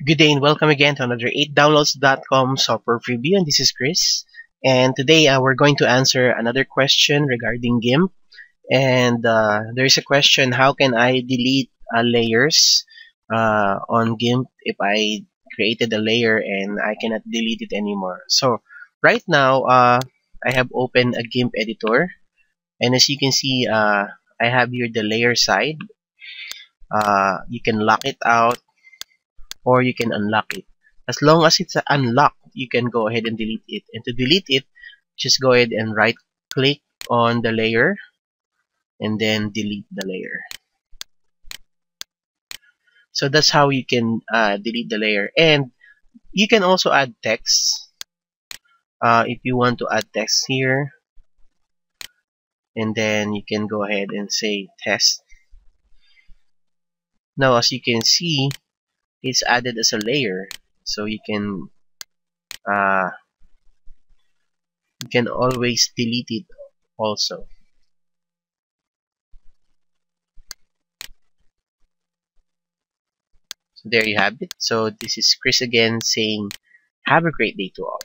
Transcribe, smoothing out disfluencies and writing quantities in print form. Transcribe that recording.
Good day and welcome again to another 8downloads.com software review, and this is Chris. And today we're going to answer another question regarding GIMP. And there's a question: how can I delete layers on GIMP if I created a layer and I cannot delete it anymore? So right now I have opened a GIMP editor, and as you can see, I have here the layer side. You can lock it out or you can unlock it. As long as it's unlocked, you can go ahead and delete it. And to delete it, just go ahead and right click on the layer and then delete the layer. So that's how you can delete the layer. And you can also add text if you want to add text here. And then you can go ahead and say test. Now as you can see, it's added as a layer. So you can always delete it also. So there you have it. So this is Chris again saying have a great day to all.